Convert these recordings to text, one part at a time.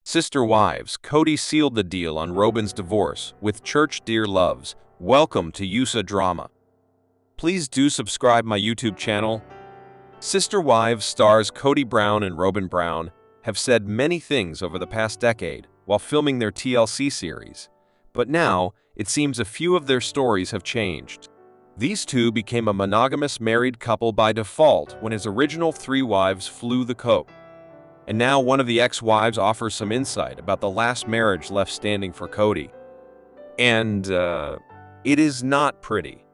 Sister wives, Kody sealed the deal on Robyn's divorce with church dear loves. Welcome to USA Drama. Please do subscribe my YouTube channel. Sister wives stars Kody Brown and Robyn Brown have said many things over the past decade while filming their TLC series. But now, it seems a few of their stories have changed. These two became a monogamous married couple by default when his original 3 wives flew the coop. And now one of the ex-wives offers some insight about the last marriage left standing for Kody. And, it is not pretty.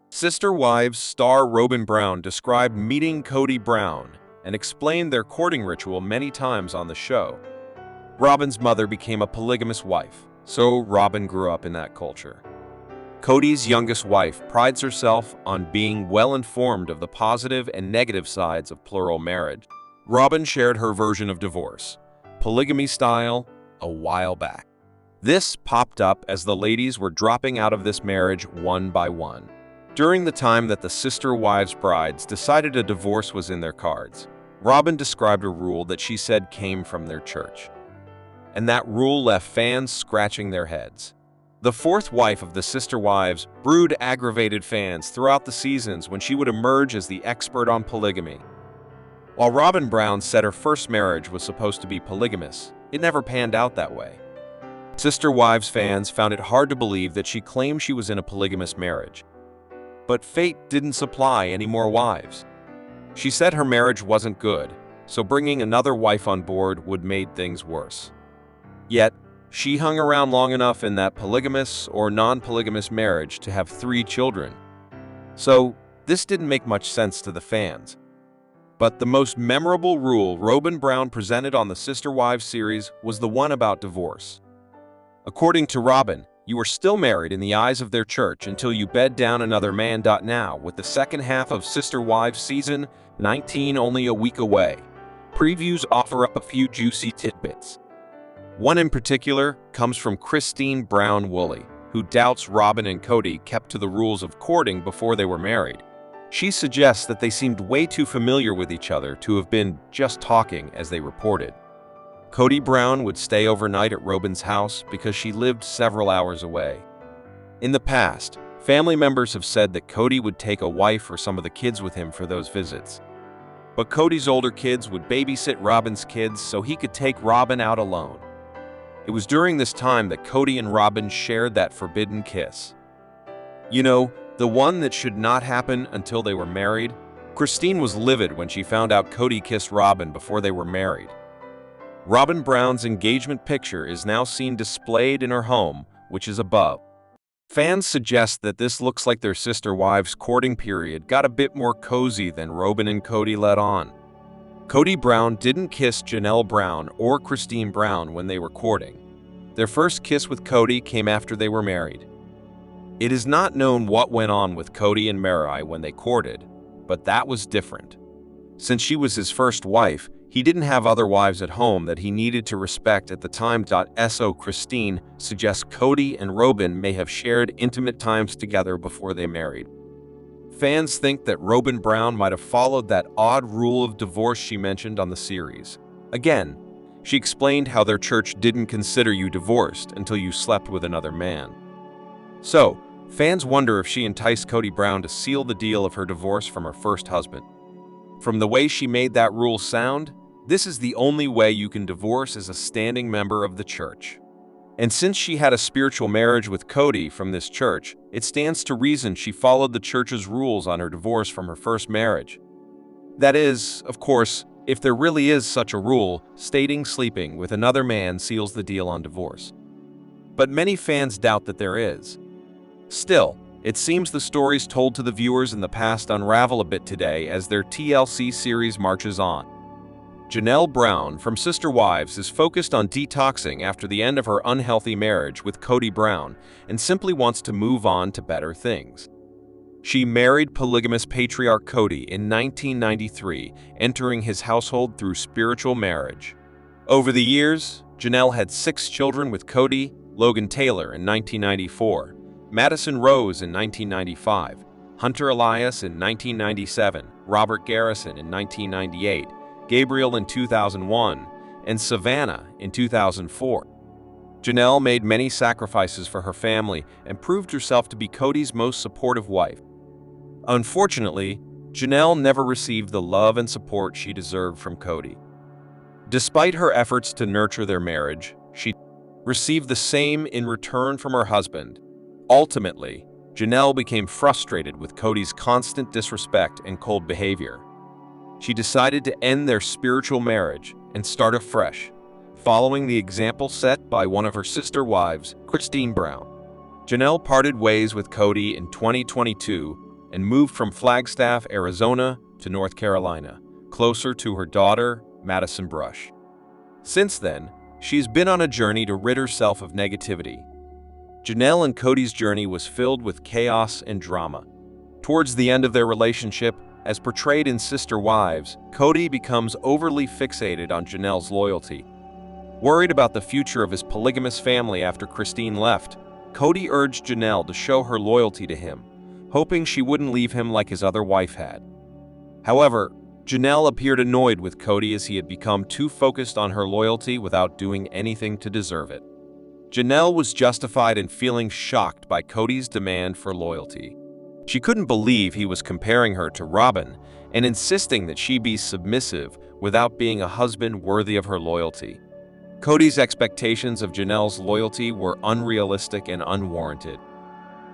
Sister wives star Robyn Brown described meeting Kody Brown and explained their courting ritual many times on the show. Robyn's mother became a polygamous wife, so Robyn grew up in that culture. Kody's youngest wife prides herself on being well-informed of the positive and negative sides of plural marriage. Robyn shared her version of divorce, polygamy style, a while back. This popped up as the ladies were dropping out of this marriage one by one. During the time that the sister wives' brides decided a divorce was in their cards, Robyn described a rule that she said came from their church. And that rule left fans scratching their heads. The 4th wife of the sister wives brewed aggravated fans throughout the seasons when she would emerge as the expert on polygamy. While Robyn Brown said her first marriage was supposed to be polygamous, it never panned out that way. Sister wives fans found it hard to believe that she claimed she was in a polygamous marriage. But fate didn't supply any more wives. She said her marriage wasn't good, so bringing another wife on board would make things worse. Yet, she hung around long enough in that polygamous or non-polygamous marriage to have 3 children. So, this didn't make much sense to the fans. But the most memorable rule Robyn Brown presented on the Sister Wives series was the one about divorce. According to Robyn, you are still married in the eyes of their church until you bed down another man. Now, with the second half of Sister Wives season 19 only a week away, previews offer up a few juicy tidbits. One in particular comes from Christine Brown-Woolley, who doubts Robyn and Kody kept to the rules of courting before they were married. She suggests that they seemed way too familiar with each other to have been just talking as they reported. Kody Brown would stay overnight at Robyn's house because she lived several hours away. In the past, family members have said that Kody would take a wife or some of the kids with him for those visits. But Kody's older kids would babysit Robyn's kids so he could take Robyn out alone. It was during this time that Kody and Robyn shared that forbidden kiss. You know, the one that should not happen until they were married. Christine was livid when she found out Kody kissed Robyn before they were married. Robyn Brown's engagement picture is now seen displayed in her home, which is above. Fans suggest that this looks like their sister wives' courting period got a bit more cozy than Robyn and Kody let on. Kody Brown didn't kiss Janelle Brown or Christine Brown when they were courting. Their first kiss with Kody came after they were married. It is not known what went on with Kody and Mary when they courted, but that was different. Since she was his first wife, he didn't have other wives at home that he needed to respect at the time. So Christine suggests Kody and Robyn may have shared intimate times together before they married. Fans think that Robyn Brown might have followed that odd rule of divorce she mentioned on the series. Again, she explained how their church didn't consider you divorced until you slept with another man. So, fans wonder if she enticed Kody Brown to seal the deal of her divorce from her first husband. From the way she made that rule sound, this is the only way you can divorce as a standing member of the church. And since she had a spiritual marriage with Kody from this church, it stands to reason she followed the church's rules on her divorce from her first marriage. That is, of course, if there really is such a rule stating sleeping with another man seals the deal on divorce. But many fans doubt that there is. Still, it seems the stories told to the viewers in the past unravel a bit today as their TLC series marches on. Janelle Brown from Sister Wives is focused on detoxing after the end of her unhealthy marriage with Kody Brown and simply wants to move on to better things. She married polygamous patriarch Kody in 1993, entering his household through spiritual marriage. Over the years, Janelle had 6 children with Kody: Logan Taylor in 1994, Madison Rose in 1995, Hunter Arriest in 1997, Robert Garrison in 1998, Gabriel in 2001, and Savannah in 2004. Janelle made many sacrifices for her family and proved herself to be Kody's most supportive wife. Unfortunately, Janelle never received the love and support she deserved from Kody. Despite her efforts to nurture their marriage, she received the same in return from her husband. Ultimately, Janelle became frustrated with Kody's constant disrespect and cold behavior. She decided to end their spiritual marriage and start afresh, following the example set by one of her sister wives, Christine Brown. Janelle parted ways with Kody in 2022 and moved from Flagstaff, Arizona to North Carolina, closer to her daughter, Madison Brush. Since then, she's been on a journey to rid herself of negativity. Janelle and Kody's journey was filled with chaos and drama. Towards the end of their relationship, as portrayed in Sister Wives, Kody becomes overly fixated on Janelle's loyalty. Worried about the future of his polygamous family after Christine left, Kody urged Janelle to show her loyalty to him, hoping she wouldn't leave him like his other wife had. However, Janelle appeared annoyed with Kody as he had become too focused on her loyalty without doing anything to deserve it. Janelle was justified in feeling shocked by Kody's demand for loyalty. She couldn't believe he was comparing her to Robyn and insisting that she be submissive without being a husband worthy of her loyalty. Kody's expectations of Janelle's loyalty were unrealistic and unwarranted.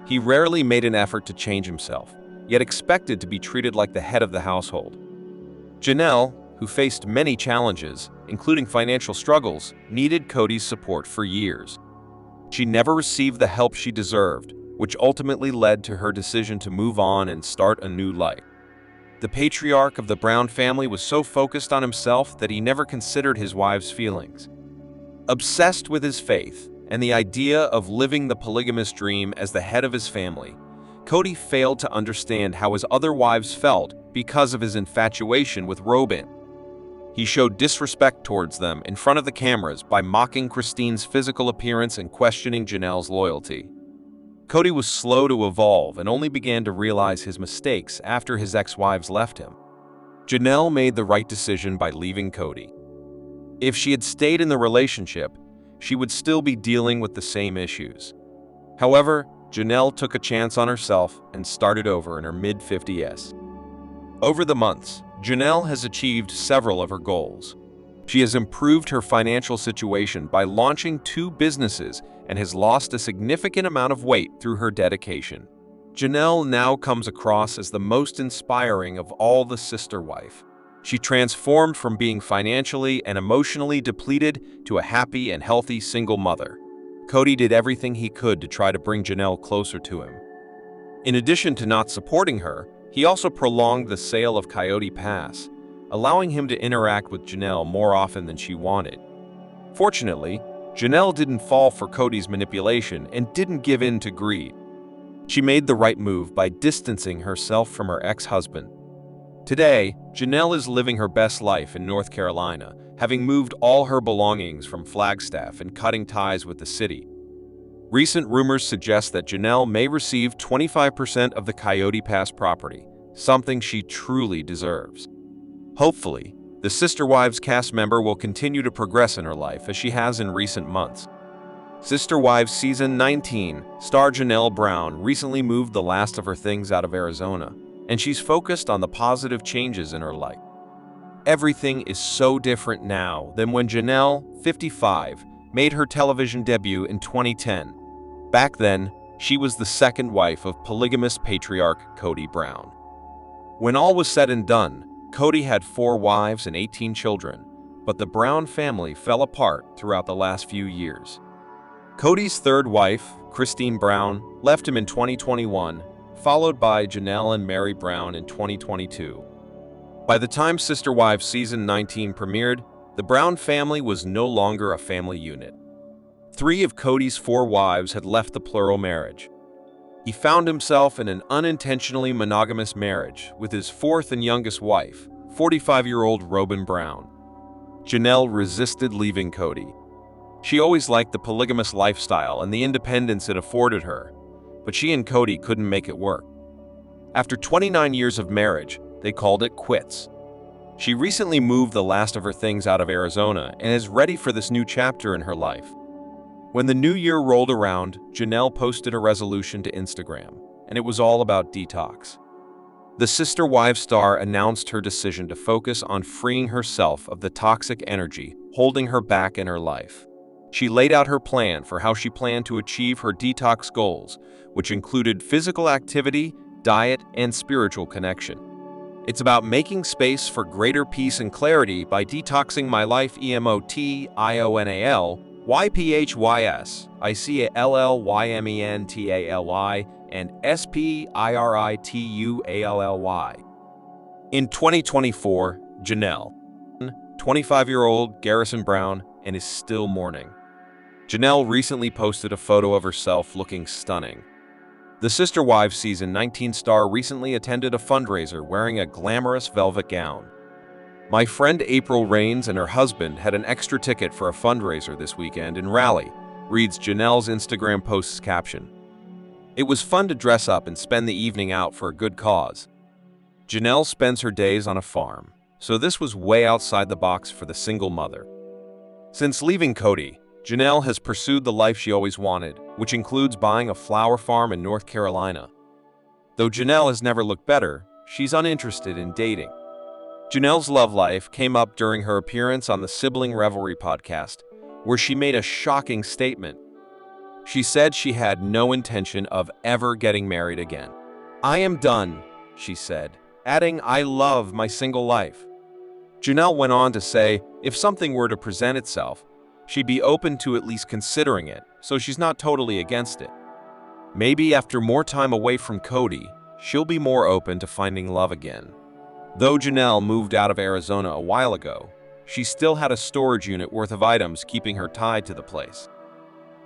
He rarely made an effort to change himself, yet expected to be treated like the head of the household. Janelle, who faced many challenges, including financial struggles, needed Kody's support for years. She never received the help she deserved, which ultimately led to her decision to move on and start a new life. The patriarch of the Brown family was so focused on himself that he never considered his wife's feelings. Obsessed with his faith and the idea of living the polygamous dream as the head of his family, Kody failed to understand how his other wives felt because of his infatuation with Robyn. He showed disrespect towards them in front of the cameras by mocking Christine's physical appearance and questioning Janelle's loyalty. Kody was slow to evolve and only began to realize his mistakes after his ex-wives left him. Janelle made the right decision by leaving Kody. If she had stayed in the relationship, she would still be dealing with the same issues. However, Janelle took a chance on herself and started over in her mid-50s. Over the months, Janelle has achieved several of her goals. She has improved her financial situation by launching 2 businesses and has lost a significant amount of weight through her dedication. Janelle now comes across as the most inspiring of all the sister wife. She transformed from being financially and emotionally depleted to a happy and healthy single mother. Kody did everything he could to try to bring Janelle closer to him. In addition to not supporting her, he also prolonged the sale of Coyote Pass, allowing him to interact with Janelle more often than she wanted. Fortunately, Janelle didn't fall for Kody's manipulation and didn't give in to greed. She made the right move by distancing herself from her ex-husband. Today, Janelle is living her best life in North Carolina, having moved all her belongings from Flagstaff and cutting ties with the city. Recent rumors suggest that Janelle may receive 25% of the Coyote Pass property, something she truly deserves. Hopefully, the Sister Wives cast member will continue to progress in her life as she has in recent months. Sister Wives Season 19 star Janelle Brown recently moved the last of her things out of Arizona, and she's focused on the positive changes in her life. Everything is so different now than when Janelle, 55, made her television debut in 2010. Back then, she was the second wife of polygamous patriarch Kody Brown. When all was said and done, Kody had 4 wives and 18 children, but the Brown family fell apart throughout the last few years. Kody's third wife, Christine Brown, left him in 2021, followed by Janelle and Mary Brown in 2022. By the time Sister Wives Season 19 premiered, the Brown family was no longer a family unit. 3 of Kody's 4 wives had left the plural marriage. He found himself in an unintentionally monogamous marriage with his 4th and youngest wife, 45-year-old Robyn Brown. Janelle resisted leaving Kody. She always liked the polygamous lifestyle and the independence it afforded her, but she and Kody couldn't make it work. After 29 years of marriage, they called it quits. She recently moved the last of her things out of Arizona and is ready for this new chapter in her life. When the new year rolled around, Janelle posted a resolution to Instagram, and it was all about detox. The Sister Wives star announced her decision to focus on freeing herself of the toxic energy holding her back in her life. She laid out her plan for how she planned to achieve her detox goals, which included physical activity, diet, and spiritual connection. It's about making space for greater peace and clarity by detoxing my life emotionallyphysically and spiritually. In 2024, Janelle, 25-year-old Garrison Brown, and is still mourning. Janelle recently posted a photo of herself looking stunning. The Sister Wives Season 19 star recently attended a fundraiser wearing a glamorous velvet gown. My friend April Rains and her husband had an extra ticket for a fundraiser this weekend in Raleigh, reads Janelle's Instagram post's caption. It was fun to dress up and spend the evening out for a good cause. Janelle spends her days on a farm, so this was way outside the box for the single mother. Since leaving Kody, Janelle has pursued the life she always wanted, which includes buying a flower farm in North Carolina. Though Janelle has never looked better, she's uninterested in dating. Janelle's love life came up during her appearance on the Sibling Revelry podcast, where she made a shocking statement. She said she had no intention of ever getting married again. "I am done," she said, adding, "I love my single life." Janelle went on to say if something were to present itself, she'd be open to at least considering it, so she's not totally against it. Maybe after more time away from Kody, she'll be more open to finding love again. Though Janelle moved out of Arizona a while ago, she still had a storage unit worth of items keeping her tied to the place.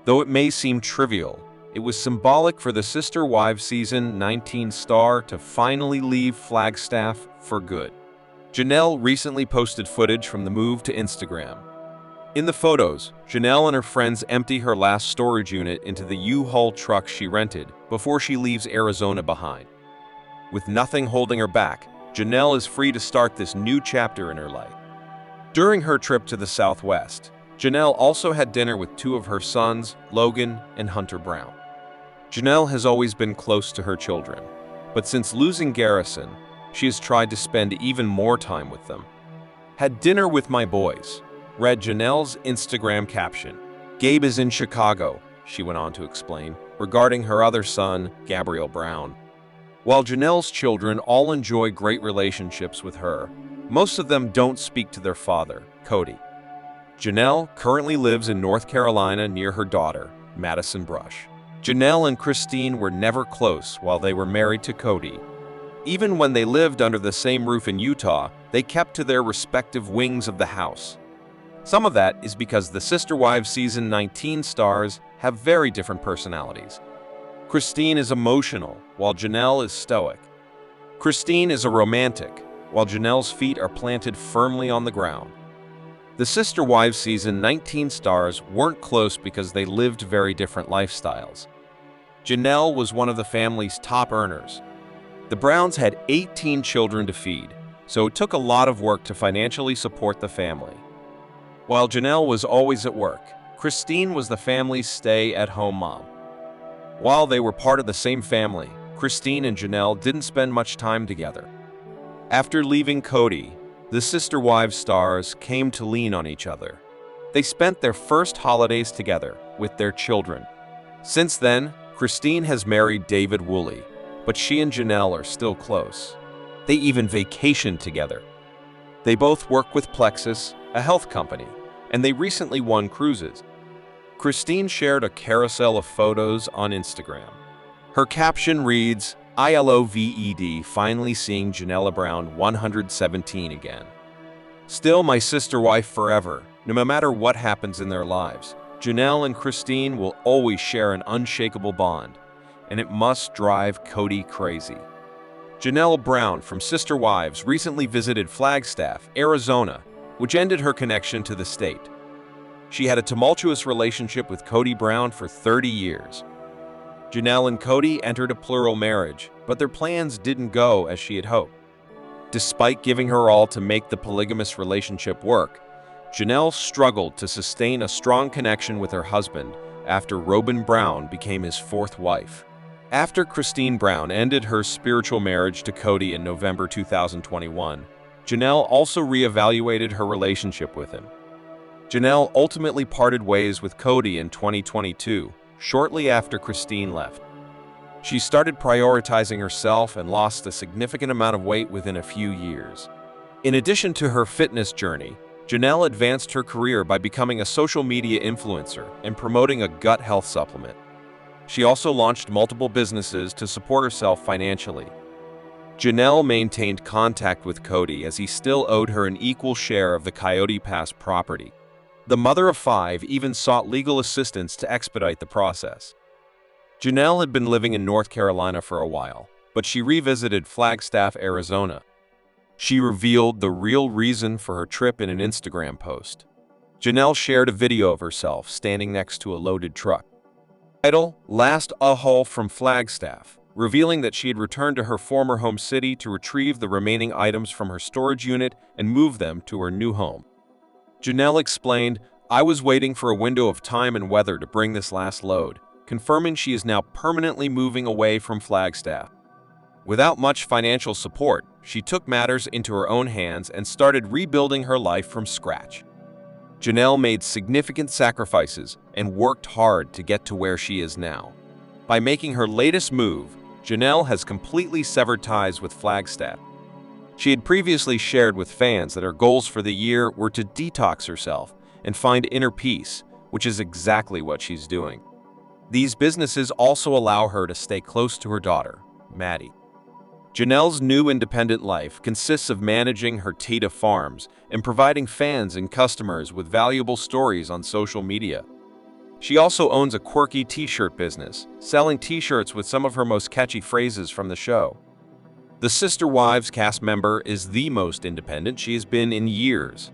Though it may seem trivial, it was symbolic for the Sister Wives Season 19 star to finally leave Flagstaff for good. Janelle recently posted footage from the move to Instagram. In the photos, Janelle and her friends empty her last storage unit into the U-Haul truck she rented before she leaves Arizona behind. With nothing holding her back, Janelle is free to start this new chapter in her life. During her trip to the Southwest, Janelle also had dinner with two of her sons, Logan and Hunter Brown. Janelle has always been close to her children, but since losing Garrison, she has tried to spend even more time with them. "Had dinner with my boys," read Janelle's Instagram caption. "Gabe is in Chicago," she went on to explain, regarding her other son, Gabriel Brown. While Janelle's children all enjoy great relationships with her, most of them don't speak to their father, Kody. Janelle currently lives in North Carolina near her daughter, Madison Brush. Janelle and Christine were never close while they were married to Kody. Even when they lived under the same roof in Utah, they kept to their respective wings of the house. Some of that is because the Sister Wives Season 19 stars have very different personalities. Christine is emotional, while Janelle is stoic. Christine is a romantic, while Janelle's feet are planted firmly on the ground. The Sister Wives Season 19 stars weren't close because they lived very different lifestyles. Janelle was one of the family's top earners. The Browns had 18 children to feed, so it took a lot of work to financially support the family. While Janelle was always at work, Christine was the family's stay-at-home mom. While they were part of the same family, Christine and Janelle didn't spend much time together. After leaving Kody, the Sister Wives stars came to lean on each other. They spent their first holidays together with their children. Since then, Christine has married David Woolley, but she and Janelle are still close. They even vacation together. They both work with Plexus, a health company, and they recently won cruises. Christine shared a carousel of photos on Instagram. Her caption reads, "I love finally seeing Janelle Brown 117 again. Still my sister wife forever, no matter what happens in their lives. Janelle and Christine will always share an unshakable bond, and it must drive Kody crazy." Janelle Brown from Sister Wives recently visited Flagstaff, Arizona, which ended her connection to the state. She had a tumultuous relationship with Kody Brown for 30 years. Janelle and Kody entered a plural marriage, but their plans didn't go as she had hoped. Despite giving her all to make the polygamous relationship work, Janelle struggled to sustain a strong connection with her husband after Robyn Brown became his fourth wife. After Christine Brown ended her spiritual marriage to Kody in November 2021, Janelle also reevaluated her relationship with him. Janelle ultimately parted ways with Kody in 2022, shortly after Christine left. She started prioritizing herself and lost a significant amount of weight within a few years. In addition to her fitness journey, Janelle advanced her career by becoming a social media influencer and promoting a gut health supplement. She also launched multiple businesses to support herself financially. Janelle maintained contact with Kody as he still owed her an equal share of the Coyote Pass property. The mother of 5 even sought legal assistance to expedite the process. Janelle had been living in North Carolina for a while, but she revisited Flagstaff, Arizona. She revealed the real reason for her trip in an Instagram post. Janelle shared a video of herself standing next to a loaded truck. Title: Last haul from Flagstaff, revealing that she had returned to her former home city to retrieve the remaining items from her storage unit and move them to her new home. Janelle explained, "I was waiting for a window of time and weather to bring this last load," confirming she is now permanently moving away from Flagstaff. Without much financial support, she took matters into her own hands and started rebuilding her life from scratch. Janelle made significant sacrifices and worked hard to get to where she is now. By making her latest move, Janelle has completely severed ties with Flagstaff. She had previously shared with fans that her goals for the year were to detox herself and find inner peace, which is exactly what she's doing. These businesses also allow her to stay close to her daughter, Maddie. Janelle's new independent life consists of managing her Tita farms and providing fans and customers with valuable stories on social media. She also owns a quirky t-shirt business, selling t-shirts with some of her most catchy phrases from the show. The Sister Wives cast member is the most independent she has been in years.